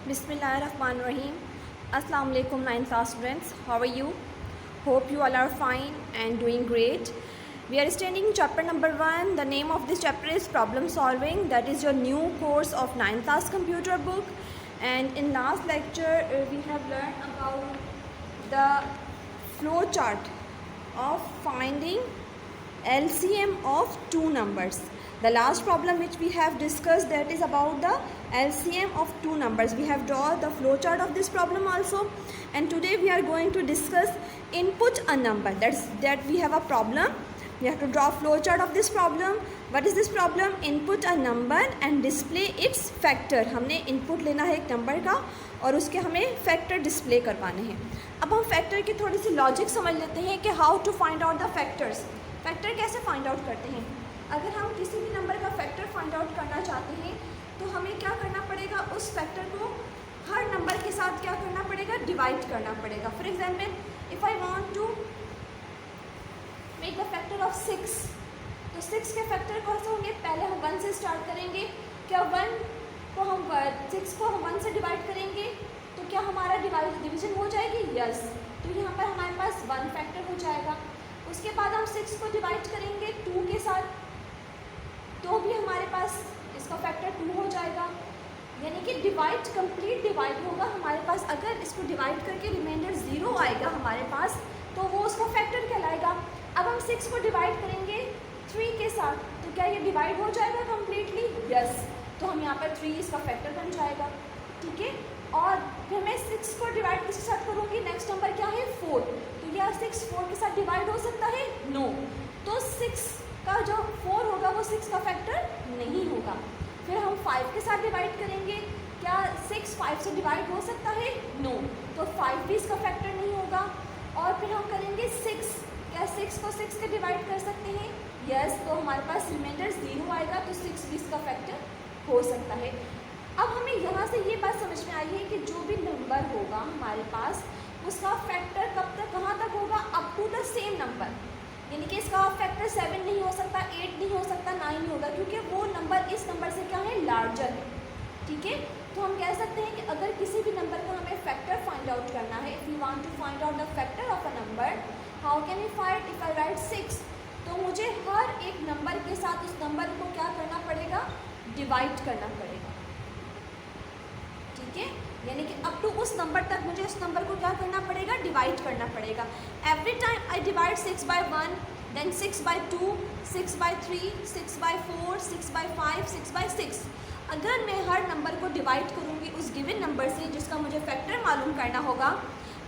Bismillahirrahmanirrahim. Assalamu alaikum 9th class students. How are you? Hope you all are fine and doing great. We are studying chapter number 1. The name of this chapter is problem solving. That is your new course of 9th class computer book. And in last lecture we have learned about the flow chart of finding LCM of two numbers. The last problem which we have discussed, that is about the LCM of two numbers. We have drawn the flow chart of this problem also, and today we are going to discuss input a number. That we have a problem. We have to draw flow chart of this problem. What is this problem? Input a number and display its factor. हमने input लेना है एक number का और उसके हमें factor display करवाने हैं. अब हम फैक्टर की थोड़ी सी लॉजिक समझ लेते हैं कि how to find out the factors. Factor कैसे फाइंड आउट करते हैं. अगर हम किसी भी नंबर का फैक्टर फाइंड आउट करना चाहते हैं तो हमें क्या करना पड़ेगा, उस फैक्टर को हर नंबर के साथ क्या करना पड़ेगा, डिवाइड करना पड़ेगा. For example, if I want to make the factor of 6, तो 6 के फैक्टर कौन से होंगे. पहले हम 1 से स्टार्ट करेंगे. क्या 1 को हम 6 को हम 1 से डिवाइड करेंगे तो क्या हमारा डिवीजन हो जाएगी. यस. तो यहाँ पर हमारे पास 1 फैक्टर हो जाएगा. उसके बाद हम 6 को डिवाइड करेंगे 2 के साथ, तो भी हमारे पास इसका फैक्टर 2 हो जाएगा. यानी कि डिवाइड, कंप्लीट डिवाइड होगा हमारे पास. अगर इसको डिवाइड करके रिमाइंडर 0 आएगा हमारे पास तो वो उसका फैक्टर कहलाएगा. अब हम 6 को डिवाइड करेंगे 3 के साथ, तो क्या ये डिवाइड हो जाएगा कम्प्लीटली. यस. तो हम यहाँ पर 3 इसका फैक्टर बन जाएगा. ठीक है. और फिर मैं 6 को डिवाइड किसके साथ करूँगी, नेक्स्ट नंबर क्या है 4. तो क्या 6 4 के साथ डिवाइड हो सकता है. नो. तो 6 का जो 4 होगा वो 6 का फैक्टर नहीं होगा. फिर हम 5 के साथ डिवाइड करेंगे. क्या 6 5 से डिवाइड हो सकता है. नो. तो 5 भी इसका फैक्टर नहीं होगा. और फिर हम करेंगे 6. क्या 6 को 6 से डिवाइड कर सकते हैं. यस. तो हमारे पास रिमाइंडर 0 आएगा तो 6 भी इसका फैक्टर हो सकता है. अब हमें यहाँ से ये बात समझ में आई है कि जो भी नंबर होगा हमारे पास उसका फैक्टर कब तक, कहाँ तक होगा, up to the same number. यानी कि इसका फैक्टर 7 नहीं हो सकता, 8 नहीं हो सकता, 9 नहीं होगा, क्योंकि वो नंबर इस नंबर से क्या है, लार्जर है. ठीक है. तो हम कह सकते हैं कि अगर किसी भी नंबर का हमें फैक्टर फाइंड आउट करना है, if you want to find out the factor of a number, how can we find. If I write 6, तो मुझे हर एक नंबर के साथ उस नंबर को क्या करना पड़ेगा, डिवाइड करना पड़ेगा. ठीक है. यानी कि अप टू उस नंबर तक मुझे उस नंबर को क्या करना पड़ेगा, डिवाइड करना पड़ेगा. Every time I divide 6 by 1, then 6 by 2, 6 by 3, 6 by 4, 6 by 5, 6 by 6. अगर मैं हर नंबर को डिवाइड करूँगी उस गिवन नंबर से जिसका मुझे फैक्टर मालूम करना होगा,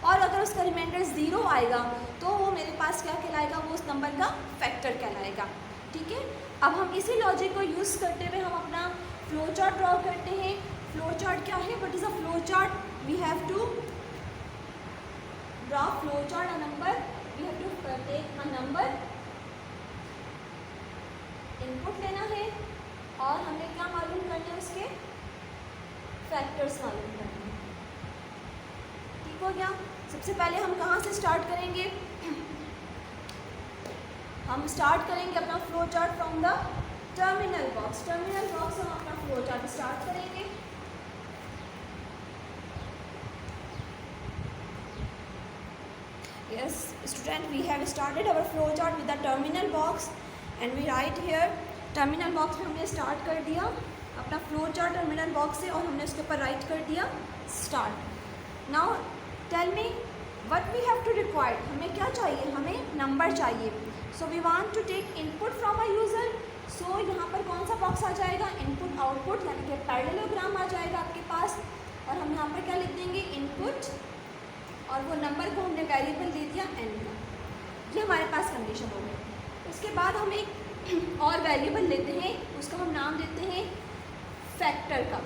और अगर उसका रिमाइंडर 0 आएगा तो वो मेरे पास क्या कहलाएगा, वो उस नंबर का फैक्टर कहलाएगा. ठीक है. अब हम इसी लॉजिक को यूज़ करते हुए हम अपना फ्लो चार्ट ड्रॉ करते हैं. फ्लो चार्ट क्या है, what is a flow chart. We have to draw flow chart a number. We have to take a number, input लेना है और हमें क्या मालूम करना है, उसके फैक्टर्स मालूम करने हैं. ठीक हो गया. सबसे पहले हम कहाँ से स्टार्ट करेंगे, हम स्टार्ट करेंगे अपना flow chart from the terminal box. Terminal box से हम अपना फ्लो चार्ट स्टार्ट करेंगे. Yes student, we have started our flow chart with the terminal box and we write here. terminal box में हमने start कर दिया अपना flow chart terminal box से, और हमने उसके ऊपर write कर दिया start. now tell me what we have to require. हमें क्या चाहिए, हमें नंबर चाहिए. so we want to take input from a user. so यहाँ पर कौन सा बॉक्स आ जाएगा, इनपुट आउटपुट, यानी कि पैरेललोग्राम आ जाएगा आपके पास. और हम यहाँ पर क्या लिख देंगे, इनपुट, और वो नंबर को हमने वेरिएबल दे दिया n का. ये हमारे पास कंडीशन हो गई. उसके बाद हम एक और वेरिएबल लेते हैं, उसका हम नाम देते हैं फैक्टर का.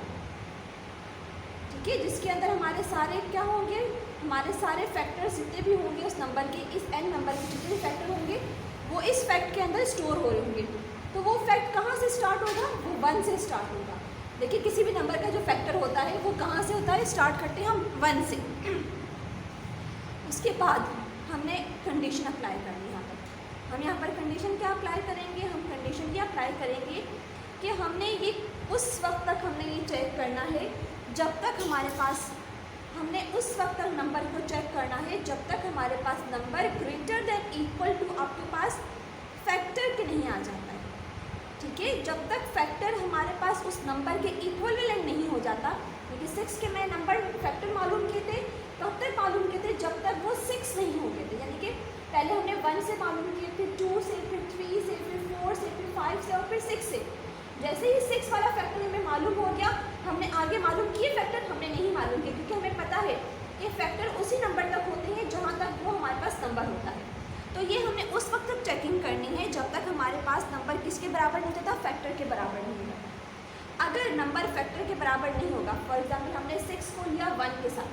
ठीक है. जिसके अंदर हमारे सारे क्या होंगे, हमारे सारे फैक्टर्स जितने भी होंगे उस नंबर के, इस n नंबर के जितने भी फैक्टर होंगे वो इस फैक्ट के अंदर स्टोर हो रहे होंगे. तो वो फैक्ट कहाँ से स्टार्ट होगा, वो 1 से स्टार्ट होगा. देखिए किसी भी नंबर का जो फैक्टर होता है वो कहाँ से होता है, स्टार्ट करते हैं हम 1 से. उसके बाद हमने कंडीशन अप्लाई करनी है. यहाँ पर हम यहाँ पर कंडीशन क्या अप्लाई करेंगे, हम कंडीशन ये अप्लाई करेंगे कि हमने ये उस वक्त तक हमने ये चेक करना है जब तक हमारे पास, हमने उस वक्त तक नंबर को चेक करना है जब तक हमारे पास number greater than equal to आपके पास फैक्टर के नहीं आ जाता है। ठीक है, जब तक फैक्टर हमारे पास उस नंबर के इक्वलेंट नहीं हो जाता, क्योंकि 6 के मैं नंबर फैक्टर मालूम किए थे, तब तक मालूम किए थे जब तक वो 6 नहीं हो गए थे। यानी कि पहले हमने 1 से मालूम किए, फिर 2 से, फिर 3 से, फिर 4 से, फिर 5 से और फिर 6 से। जैसे ही 6 वाला फैक्टर हमें मालूम हो गया, हमने आगे मालूम किए फैक्टर हमने नहीं मालूम किए, क्योंकि हमें पता है कि फैक्टर उसी नंबर तक होते हैं जहाँ तक वो हमारे पास नंबर होता है। तो ये हमें उस वक्त तक चेकिंग करनी है जब तक हमारे पास नंबर किसके बराबर नहीं होता, फैक्टर के बराबर नहीं होता। अगर नंबर फैक्टर के बराबर नहीं होगा, फॉर एग्जाम्पल हमने 6 को लिया 1 के साथ,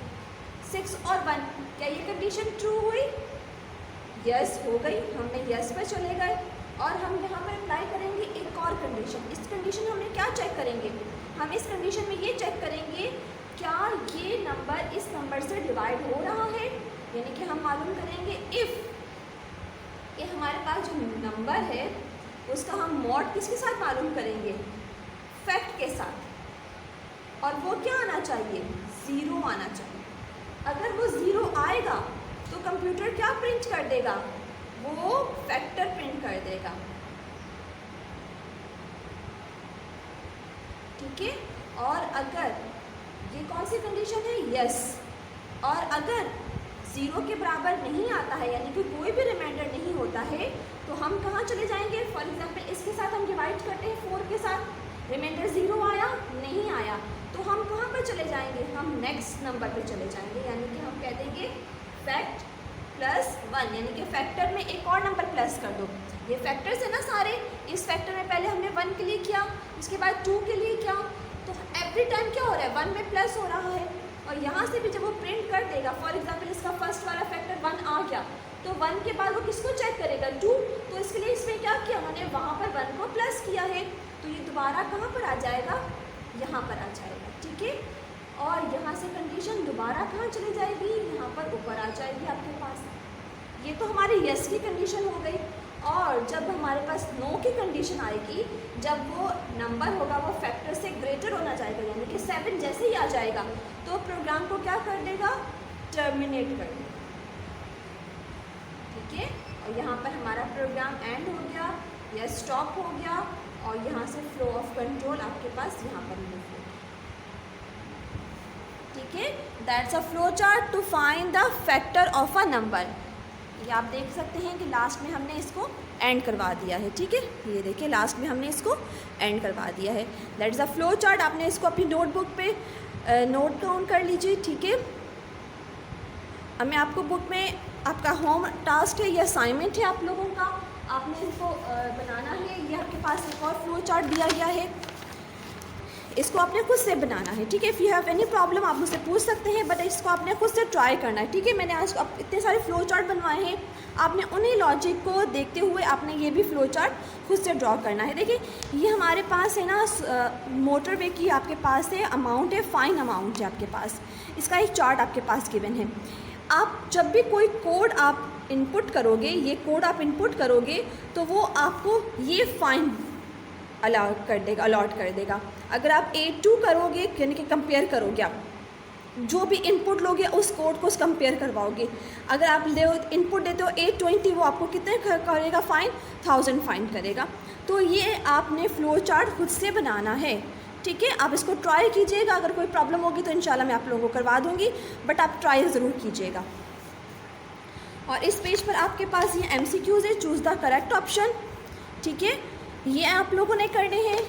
6 और 1, क्या ये कंडीशन ट्रू हुई? यस हो गई, हमने यस पर चले गए। और हम यहाँ पर अप्लाई करेंगे एक और कंडीशन। इस कंडीशन में हमें क्या चेक करेंगे? हम इस कंडीशन में ये चेक करेंगे क्या ये नंबर इस नंबर से डिवाइड हो रहा है, यानी कि हम मालूम करेंगे इफ़ कि हमारे पास जो नंबर है उसका हम मॉड किसके साथ मालूम करेंगे? फैक्ट के साथ। और वो क्या आना चाहिए? 0 आना चाहिए। अगर वो 0 आएगा तो कंप्यूटर क्या प्रिंट कर देगा? वो फैक्टर प्रिंट कर देगा। ठीक है, और अगर ये कौन सी कंडीशन है? यस। और अगर 0 के बराबर नहीं आता है, यानी कि कोई भी रिमाइंडर नहीं होता है, तो हम कहाँ चले जाएंगे? फॉर एग्जांपल इसके साथ हम डिवाइड करते हैं 4 के साथ, रिमाइंडर 0 आया, नहीं आया, तो हम कहाँ पर चले जाएंगे? हम नेक्स्ट नंबर पे चले जाएंगे, यानी कि हम कह देंगे फैक्ट +1, यानी कि फैक्टर में एक और नंबर प्लस कर दो। ये फैक्टर्स है ना सारे, इस फैक्टर में पहले हमने 1 के लिए किया, उसके बाद 2 के लिए किया, तो एवरी टाइम क्या हो रहा है? 1 में प्लस हो रहा है। और यहाँ से भी जब वो प्रिंट कर देगा, फॉर एग्जांपल इसका फर्स्ट वाला फैक्टर 1 आ गया, तो 1 के बाद वो किसको चेक करेगा? 2। तो इसके लिए इसमें क्या किया उन्होंने? वहाँ पर 1 को प्लस किया है, तो ये दोबारा कहाँ पर आ जाएगा? यहाँ पर आ जाएगा। ठीक है, और यहाँ से कंडीशन दोबारा कहाँ चली जाएगी? यहाँ पर ऊपर आ जाएगी आपके पास। ये तो हमारी यस की कंडीशन हो गई। और जब हमारे पास नो की कंडीशन आएगी, जब वो नंबर होगा वो फैक्टर से ग्रेटर होना चाहेगा, यानी कि 7 जैसे ही आ जाएगा, तो प्रोग्राम को क्या कर देगा? टर्मिनेट कर देगा। ठीक है, और यहाँ पर हमारा प्रोग्राम एंड हो गया या स्टॉप हो गया, और यहाँ से फ्लो ऑफ कंट्रोल आपके पास यहाँ पर मूव हो। ठीक है, that's a flow chart to find the factor of a number. ये आप देख सकते हैं कि लास्ट में हमने इसको एंड करवा दिया है। ठीक है, ये देखिए लास्ट में हमने इसको एंड करवा दिया है। That is a flow chart. आपने इसको अपनी नोटबुक पे नोट डाउन कर लीजिए। ठीक है, अब मैं आपको बुक में आपका होम टास्क है, ये असाइनमेंट है आप लोगों का, आपने इसको बनाना है। ये आपके पास एक और फ्लो चार्ट दिया गया है, इसको आपने खुद से बनाना है। ठीक है, if you have any problem आप मुझसे पूछ सकते हैं, बट इसको आपने खुद से ट्राई करना है। ठीक है, मैंने आज इतने सारे फ्लो चार्ट बनवाए हैं, आपने उन्हीं लॉजिक को देखते हुए आपने ये भी फ्लो चार्ट खुद से ड्रॉ करना है। देखिए, ये हमारे पास है ना, मोटरवे की आपके पास है अमाउंट है, फाइन अमाउंट है आपके पास, इसका एक चार्ट आपके पास गिवन है। आप जब भी कोई कोड आप इनपुट करोगे, ये कोड आप इनपुट करोगे, तो वो आपको ये फाइन अलॉट कर देगा। अगर आप 82 करोगे, यानी कि कंपेयर करोगे, आप जो भी इनपुट लोगे उस कोड को कंपेयर करवाओगे। अगर आप इनपुट देते हो 820, वो आपको कितने करेगा? फाइन 1000 फाइन करेगा। तो ये आपने फ्लो चार्ट खुद से बनाना है। ठीक है, आप इसको ट्राई कीजिएगा। अगर कोई प्रॉब्लम होगी तो इंशाल्लाह मैं आप लोगों को करवा दूँगी, बट आप ट्राई ज़रूर कीजिएगा। और इस पेज पर आपके पास ये MCQs है, चूज़ द करेक्ट ऑप्शन। ठीक है, ये आप लोगों ने करने हैं,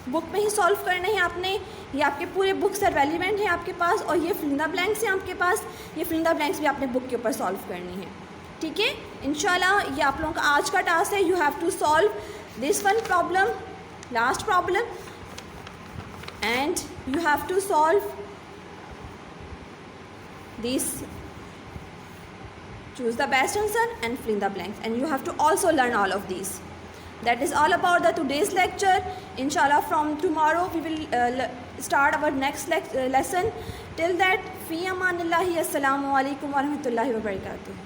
बुक में ही सॉल्व करने हैं आपने। ये आपके पूरे बुक से रेलिवेंट है आपके पास, और ये फिल इन द ब्लैंक्स हैं आपके पास, ये फिल इन द ब्लैंक्स भी आपने बुक के ऊपर सॉल्व करनी है। ठीक है, इंशाल्लाह ये आप लोगों का आज का टास्क है। You have to solve this one problem, last problem, and you have to solve this, choose the best answer and fill in the blanks, and you have to also learn all of these. That is all about the today's lecture. Inshallah from tomorrow we will start our next lesson. Till that, fi amanillahi, assalamu alaikum wa rahmatullahi wa barakatuh.